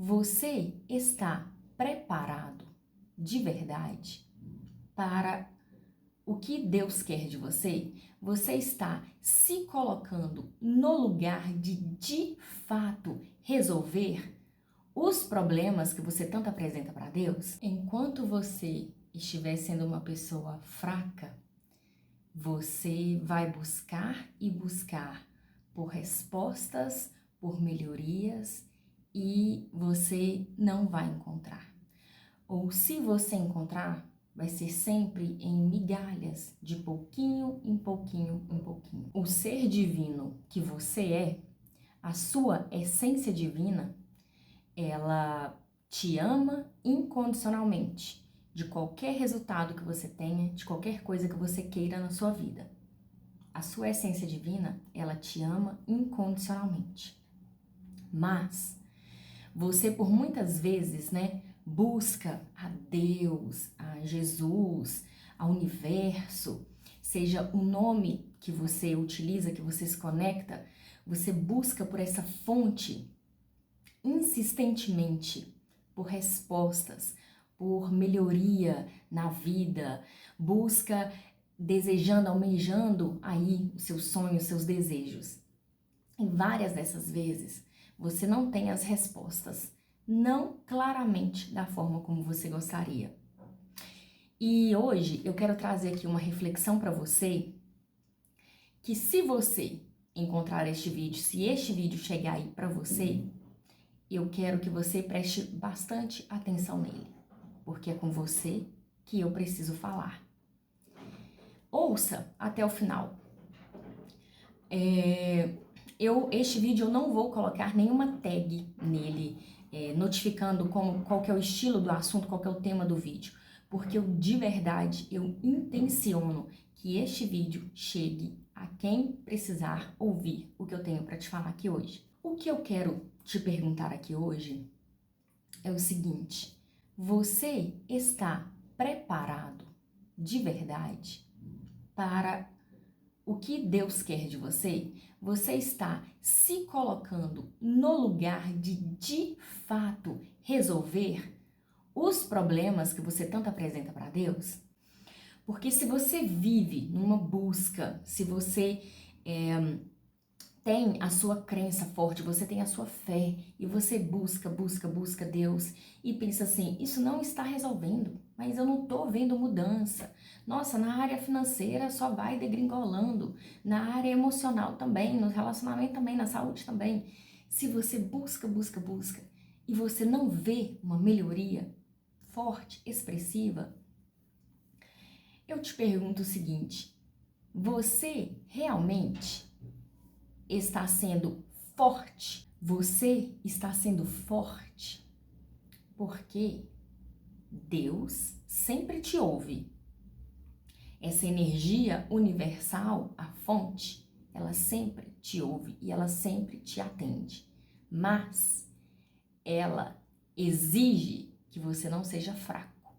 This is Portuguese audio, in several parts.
Você está preparado de verdade para o que Deus quer de você? Você está se colocando no lugar de fato, resolver os problemas que você tanto apresenta para Deus? Enquanto você estiver sendo uma pessoa fraca, você vai buscar e buscar por respostas, por melhorias e você não vai encontrar. Ou se você encontrar, vai ser sempre em migalhas, de pouquinho em pouquinho em pouquinho. O ser divino que você é, a sua essência divina, ela te ama incondicionalmente, de qualquer resultado que você tenha, de qualquer coisa que você queira na sua vida. A sua essência divina, ela te ama incondicionalmente. Mas você por muitas vezes, busca a Deus, a Jesus, ao universo, seja o nome que você utiliza, que você se conecta, você busca por essa fonte insistentemente, por respostas, por melhoria na vida, busca desejando, almejando aí os seus sonhos, os seus desejos. E várias dessas vezes você não tem as respostas, não claramente da forma como você gostaria. E hoje eu quero trazer aqui uma reflexão para você, que se você encontrar este vídeo, se este vídeo chegar aí para você, eu quero que você preste bastante atenção nele, porque é com você que eu preciso falar. Ouça até o final. Este vídeo eu não vou colocar nenhuma tag nele, notificando qual que é o estilo do assunto, qual que é o tema do vídeo, porque de verdade eu intenciono que este vídeo chegue a quem precisar ouvir o que eu tenho para te falar aqui hoje. O que eu quero te perguntar aqui hoje é o seguinte: você está preparado de verdade para o que Deus quer de você? Você está se colocando no lugar de fato, resolver os problemas que você tanto apresenta para Deus? Porque se você vive numa busca, se você tem a sua crença forte, você tem a sua fé e você busca Deus e pensa assim: isso não está resolvendo, mas eu não tô vendo mudança. Nossa, na área financeira só vai degringolando, na área emocional também, no relacionamento também, na saúde também. Se você busca e você não vê uma melhoria forte, expressiva, eu te pergunto o seguinte: você realmente está sendo forte? Você está sendo forte porque Deus sempre te ouve. Essa energia universal, a fonte, ela sempre te ouve e ela sempre te atende. Mas ela exige que você não seja fraco.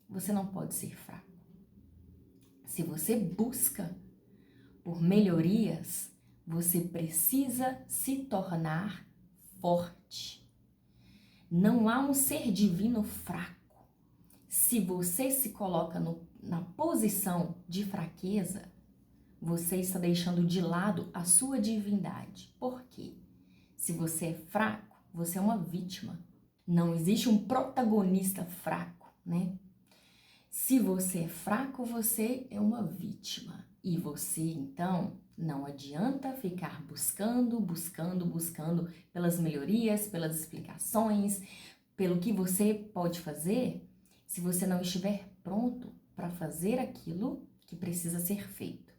Você não pode ser fraco. Se você busca por melhorias, você precisa se tornar forte. Não há um ser divino fraco. Se você se coloca na posição de fraqueza, você está deixando de lado a sua divindade. Por quê? Se você é fraco, você é uma vítima. Não existe um protagonista fraco, né? Se você é fraco, você é uma vítima. E você, então, não adianta ficar buscando pelas melhorias, pelas explicações, pelo que você pode fazer, se você não estiver pronto para fazer aquilo que precisa ser feito.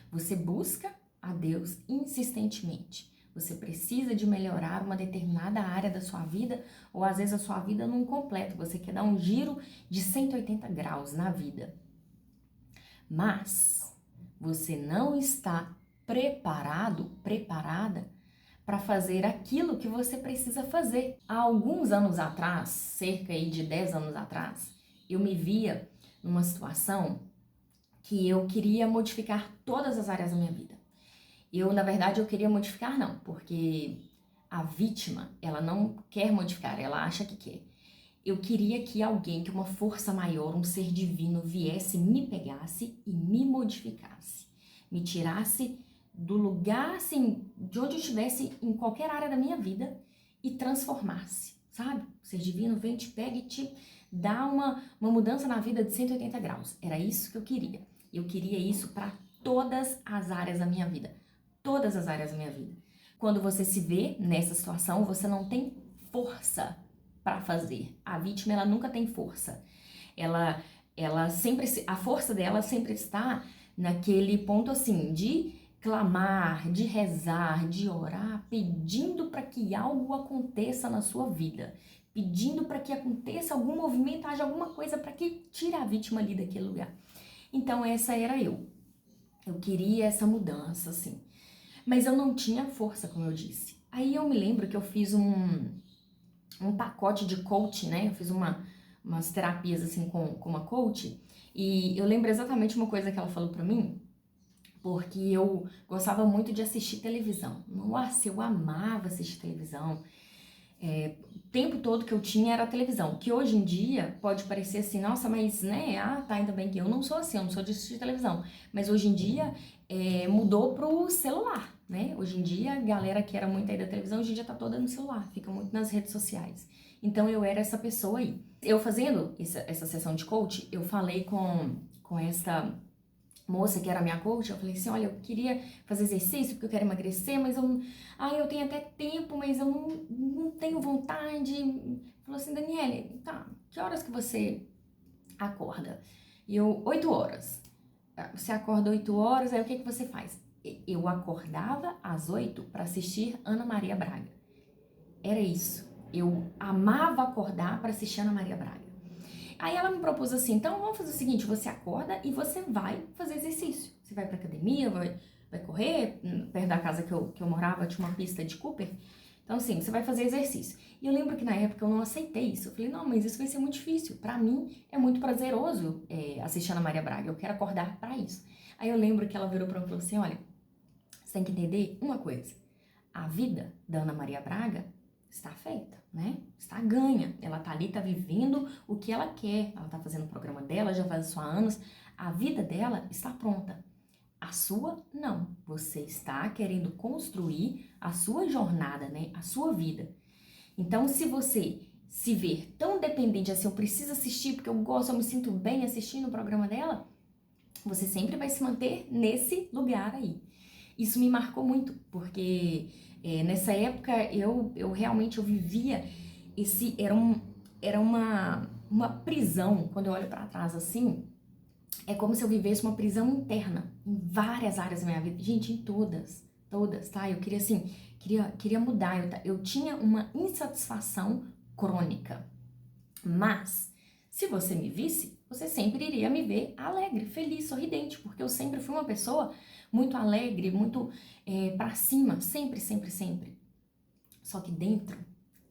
Você busca a Deus insistentemente. Você precisa de melhorar uma determinada área da sua vida, ou às vezes a sua vida não completa, você quer dar um giro de 180 graus na vida. Mas você não está preparada para fazer aquilo que você precisa fazer. Há alguns anos atrás, cerca aí de 10 anos atrás, eu me via numa situação que eu queria modificar todas as áreas da minha vida. Na verdade, eu queria modificar não, porque A vítima, ela não quer modificar, ela acha que quer. Eu queria que alguém, que uma força maior, um ser divino, viesse, me pegasse e me modificasse. Me tirasse do lugar, assim, de onde eu estivesse, em qualquer área da minha vida, e transformasse, sabe? O ser divino vem, te pega e te dá uma mudança na vida de 180 graus. Era isso que eu queria. Eu queria isso para todas as áreas da minha vida. Todas as áreas da minha vida. Quando você se vê nessa situação, você não tem força para fazer. A vítima, ela nunca tem força. Ela sempre, a força dela sempre está naquele ponto assim de clamar, de rezar, de orar, pedindo para que algo aconteça na sua vida, pedindo para que aconteça algum movimento, haja alguma coisa para que tire a vítima ali daquele lugar. Então essa era eu. Eu queria essa mudança, assim. Mas eu não tinha força, como eu disse. Aí eu me lembro que eu fiz um pacote de coach, né? Eu fiz umas terapias, assim, com uma coach. E eu lembro exatamente uma coisa que ela falou pra mim, porque eu gostava muito de assistir televisão. Nossa, eu amava assistir televisão. O tempo todo que eu tinha era televisão, que hoje em dia pode parecer assim, nossa, mas né, tá, ainda bem que eu não sou assim, eu não sou de assistir televisão, mas hoje em dia mudou pro celular, né? Hoje em dia a galera que era muito aí da televisão, hoje em dia tá toda no celular, fica muito nas redes sociais. Então eu era essa pessoa aí. Eu fazendo essa sessão de coach, eu falei com essa moça que era minha coach, eu falei assim, olha, eu queria fazer exercício porque eu quero emagrecer, mas eu tenho até tempo, mas eu não tenho vontade. Falou assim, Daniele, tá, que horas que você acorda? E eu, 8 horas. Você acorda 8 horas, aí o que você faz? Eu acordava às 8 para assistir Ana Maria Braga. Era isso. Eu amava acordar para assistir Ana Maria Braga. Aí ela me propôs assim, então vamos fazer o seguinte, você acorda e você vai fazer exercício. Você vai pra academia, vai correr, perto da casa que eu morava tinha uma pista de Cooper. Então assim, você vai fazer exercício. E eu lembro que na época eu não aceitei isso. Eu falei, não, mas isso vai ser muito difícil. Pra mim é muito prazeroso assistir Ana Maria Braga, eu quero acordar pra isso. Aí eu lembro que ela virou pra mim e falou assim, olha, você tem que entender uma coisa. A vida da Ana Maria Braga está feita, né? Está ganha. Ela tá ali, tá vivendo o que ela quer. Ela tá fazendo o programa dela, já faz só anos. A vida dela está pronta. A sua, não. Você está querendo construir a sua jornada, né? A sua vida. Então, se você se ver tão dependente assim, eu preciso assistir porque eu gosto, eu me sinto bem assistindo o programa dela, você sempre vai se manter nesse lugar aí. Isso me marcou muito, porque nessa época eu realmente vivia era uma prisão. Quando eu olho para trás assim, é como se eu vivesse uma prisão interna em várias áreas da minha vida, gente, em todas, tá? Eu queria assim, queria mudar, eu tinha uma insatisfação crônica, mas se você me visse, você sempre iria me ver alegre, feliz, sorridente, porque eu sempre fui uma pessoa muito alegre, muito pra cima, sempre, sempre, sempre. Só que dentro,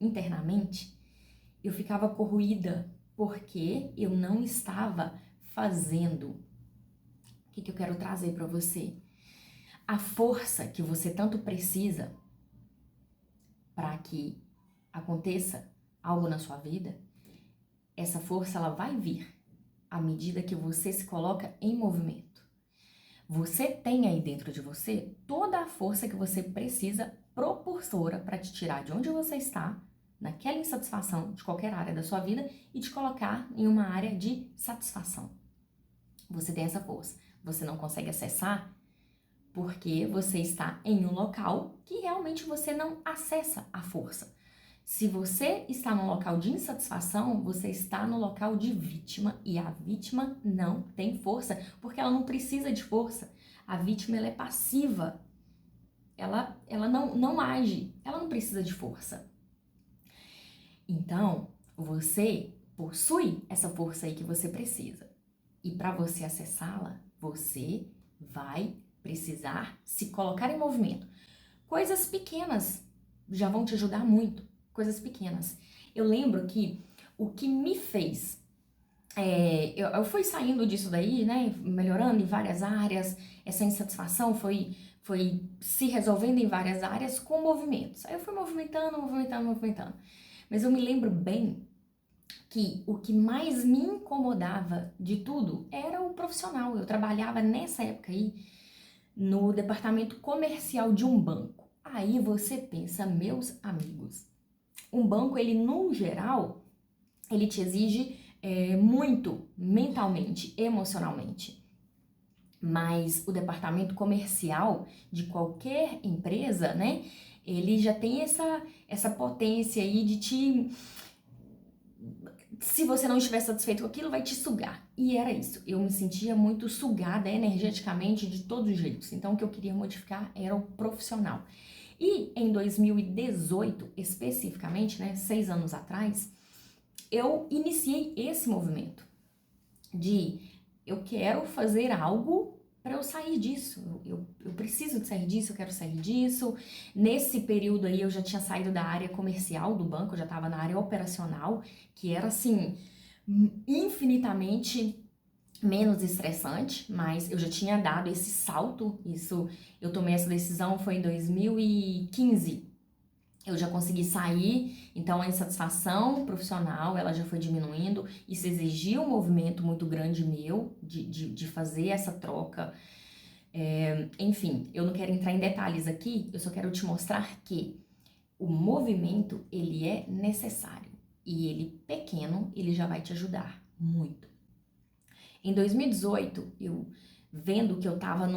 internamente, eu ficava corroída porque eu não estava fazendo. O que eu quero trazer para você? A força que você tanto precisa para que aconteça algo na sua vida, essa força ela vai vir à medida que você se coloca em movimento. Você tem aí dentro de você toda a força que você precisa propulsora para te tirar de onde você está, naquela insatisfação de qualquer área da sua vida e te colocar em uma área de satisfação. Você tem essa força. Você não consegue acessar porque você está em um local que realmente você não acessa a força. Se você está num local de insatisfação, você está no local de vítima e a vítima não tem força, porque ela não precisa de força. A vítima ela é passiva, ela não age, ela não precisa de força. Então, você possui essa força aí que você precisa. E para você acessá-la, você vai precisar se colocar em movimento. Coisas pequenas já vão te ajudar muito. Coisas pequenas. Eu lembro que o que me fez... eu fui saindo disso daí, né? Melhorando em várias áreas. Essa insatisfação foi foi se resolvendo em várias áreas com movimentos. Aí eu fui movimentando. Mas eu me lembro bem que o que mais me incomodava de tudo era o profissional. Eu trabalhava nessa época aí no departamento comercial de um banco. Aí você pensa, meus amigos, um banco, ele no geral, ele te exige muito mentalmente, emocionalmente. Mas o departamento comercial de qualquer empresa, né, ele já tem essa potência aí de te... Se você não estiver satisfeito com aquilo, vai te sugar. E era isso. Eu me sentia muito sugada energeticamente de todos os jeitos. Então, o que eu queria modificar era o profissional. E em 2018, especificamente, né, 6 anos atrás, eu iniciei esse movimento de eu quero fazer algo para eu sair disso, eu preciso de sair disso, eu quero sair disso. Nesse período aí eu já tinha saído da área comercial do banco, eu já estava na área operacional, que era assim, infinitamente menos estressante, mas eu já tinha dado esse salto, eu tomei essa decisão foi em 2015. Eu já consegui sair, então a insatisfação profissional, ela já foi diminuindo. Isso exigiu um movimento muito grande meu, de fazer essa troca. Enfim, eu não quero entrar em detalhes aqui, eu só quero te mostrar que o movimento, ele é necessário. E ele, pequeno, ele já vai te ajudar muito. Em 2018, eu vendo que eu tava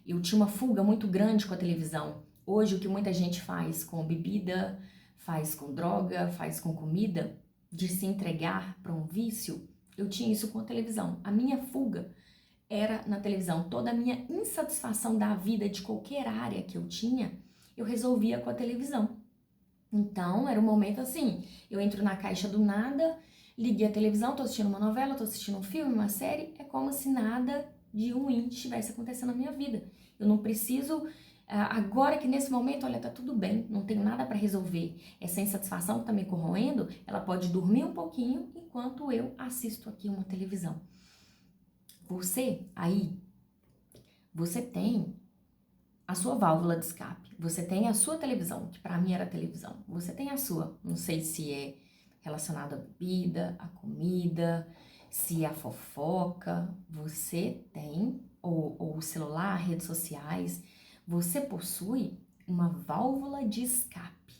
eu tinha uma fuga muito grande com a televisão. Hoje, o que muita gente faz com bebida, faz com droga, faz com comida, de se entregar para um vício, eu tinha isso com a televisão. A minha fuga era na televisão. Toda a minha insatisfação da vida, de qualquer área que eu tinha, eu resolvia com a televisão. Então, era um momento assim, eu entro na caixa do nada, liguei a televisão, tô assistindo uma novela, tô assistindo um filme, uma série, é como se nada de ruim estivesse acontecendo na minha vida. Eu não preciso, agora que nesse momento, olha, tá tudo bem, não tenho nada para resolver. Essa insatisfação que tá me corroendo, ela pode dormir um pouquinho enquanto eu assisto aqui uma televisão. Você, aí, você tem a sua válvula de escape, você tem a sua televisão, que para mim era televisão, você tem a sua, não sei se é relacionado à bebida, à comida, se é a fofoca, você tem, ou o celular, redes sociais, você possui uma válvula de escape,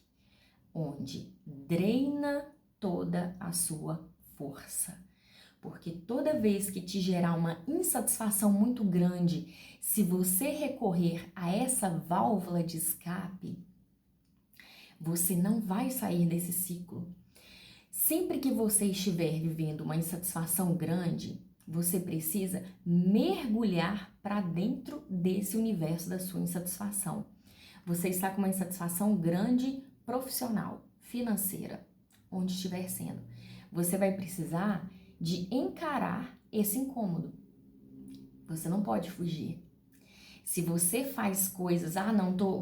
onde drena toda a sua força. Porque toda vez que te gerar uma insatisfação muito grande, se você recorrer a essa válvula de escape, você não vai sair desse ciclo. Sempre que você estiver vivendo uma insatisfação grande, você precisa mergulhar para dentro desse universo da sua insatisfação. Você está com uma insatisfação grande profissional, financeira, onde estiver sendo. Você vai precisar de encarar esse incômodo. Você não pode fugir. Se você faz coisas,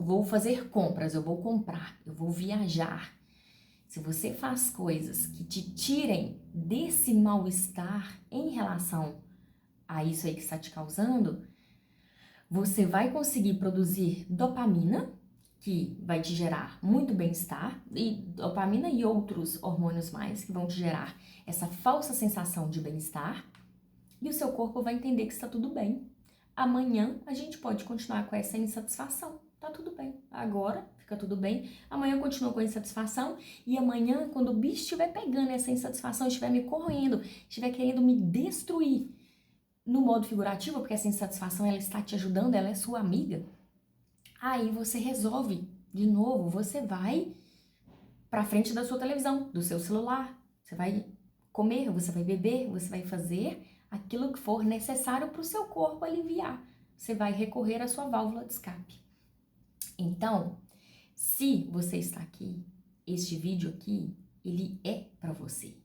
vou fazer compras, eu vou comprar, eu vou viajar. Se você faz coisas que te tirem desse mal-estar em relação a isso aí que está te causando, você vai conseguir produzir dopamina, que vai te gerar muito bem-estar, e dopamina e outros hormônios mais que vão te gerar essa falsa sensação de bem-estar, e o seu corpo vai entender que está tudo bem. Amanhã a gente pode continuar com essa insatisfação, tá tudo bem. Agora fica tudo bem, amanhã continua com a insatisfação, e amanhã, quando o bicho estiver pegando essa insatisfação, estiver me corroendo, estiver querendo me destruir, no modo figurativo, porque essa insatisfação ela está te ajudando, ela é sua amiga, aí você resolve de novo, você vai para frente da sua televisão, do seu celular, você vai comer, você vai beber, você vai fazer aquilo que for necessário para o seu corpo aliviar. Você vai recorrer à sua válvula de escape. Então, se você está aqui, este vídeo aqui, ele é para você.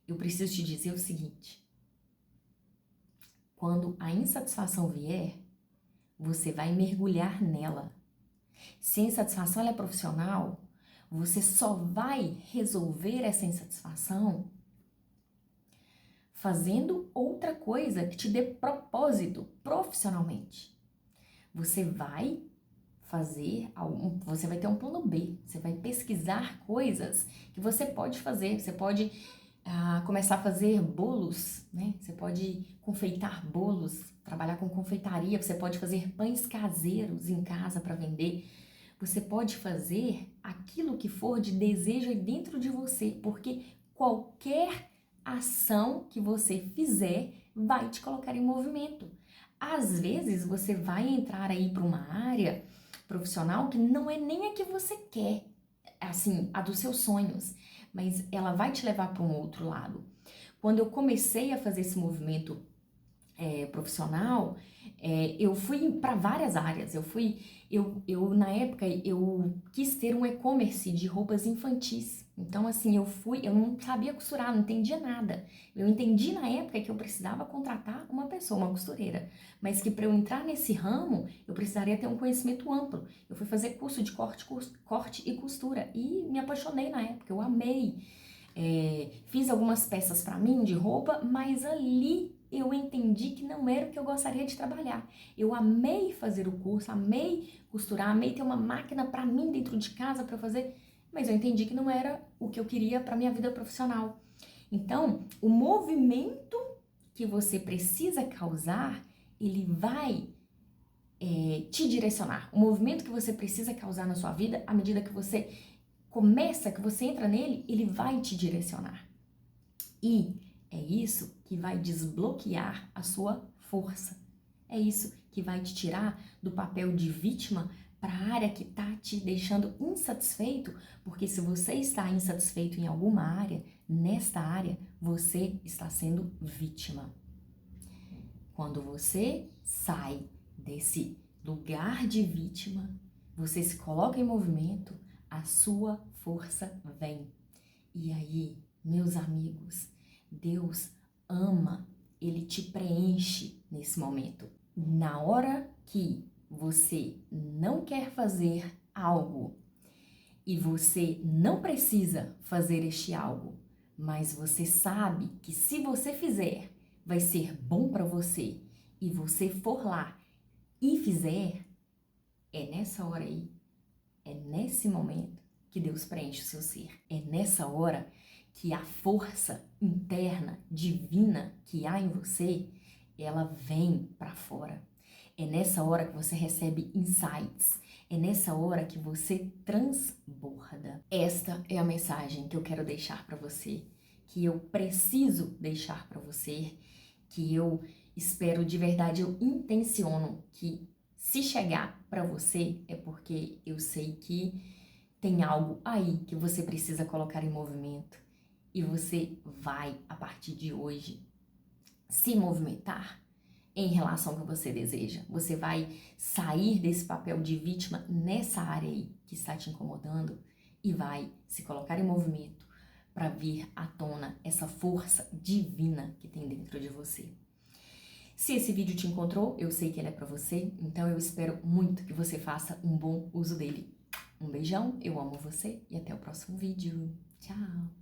Eu preciso te dizer o seguinte: quando a insatisfação vier, você vai mergulhar nela. Se a insatisfação ela é profissional, você só vai resolver essa insatisfação fazendo outra coisa que te dê propósito profissionalmente. Você vai você vai ter um plano B, você vai pesquisar coisas que você pode fazer, você pode começar a fazer bolos, né? Você pode confeitar bolos, trabalhar com confeitaria, você pode fazer pães caseiros em casa para vender, você pode fazer aquilo que for de desejo aí dentro de você, porque qualquer ação que você fizer vai te colocar em movimento. Às vezes você vai entrar aí para uma área profissional que não é nem a que você quer, assim, a dos seus sonhos, mas ela vai te levar para um outro lado. Quando eu comecei a fazer esse movimento profissional, eu fui para várias áreas. Eu na época eu quis ter um e-commerce de roupas infantis. Então assim, eu não sabia costurar, não entendia nada. Eu entendi na época que eu precisava contratar uma pessoa, uma costureira, mas que para eu entrar nesse ramo, eu precisaria ter um conhecimento amplo. Eu fui fazer curso de corte e costura e me apaixonei na época, eu amei. Fiz algumas peças para mim de roupa, mas ali eu entendi que não era o que eu gostaria de trabalhar. Eu amei fazer o curso, amei costurar, amei ter uma máquina para mim dentro de casa para fazer, mas eu entendi que não era o que eu queria para minha vida profissional. Então, o movimento que você precisa causar, ele vai te direcionar. O movimento que você precisa causar na sua vida, à medida que você que você entra nele, ele vai te direcionar. E é isso que vai desbloquear a sua força. É isso que vai te tirar do papel de vítima para a área que está te deixando insatisfeito, porque se você está insatisfeito em alguma área, nesta área, você está sendo vítima. Quando você sai desse lugar de vítima, você se coloca em movimento, a sua força vem. E aí, meus amigos, Deus ama, Ele te preenche nesse momento. Na hora que você não quer fazer algo e você não precisa fazer este algo, mas você sabe que se você fizer, vai ser bom para você e você for lá e fizer, é nessa hora aí, é nesse momento que Deus preenche o seu ser. É nessa hora que a força interna, divina que há em você, ela vem para fora. É nessa hora que você recebe insights. É nessa hora que você transborda. Esta é a mensagem que eu quero deixar para você, que eu preciso deixar para você, que eu espero de verdade, eu intenciono que se chegar para você é porque eu sei que tem algo aí que você precisa colocar em movimento e você vai, a partir de hoje, se movimentar em relação ao que você deseja. Você vai sair desse papel de vítima nessa área aí que está te incomodando e vai se colocar em movimento para vir à tona essa força divina que tem dentro de você. Se esse vídeo te encontrou, eu sei que ele é para você, então eu espero muito que você faça um bom uso dele. Um beijão, eu amo você e até o próximo vídeo. Tchau!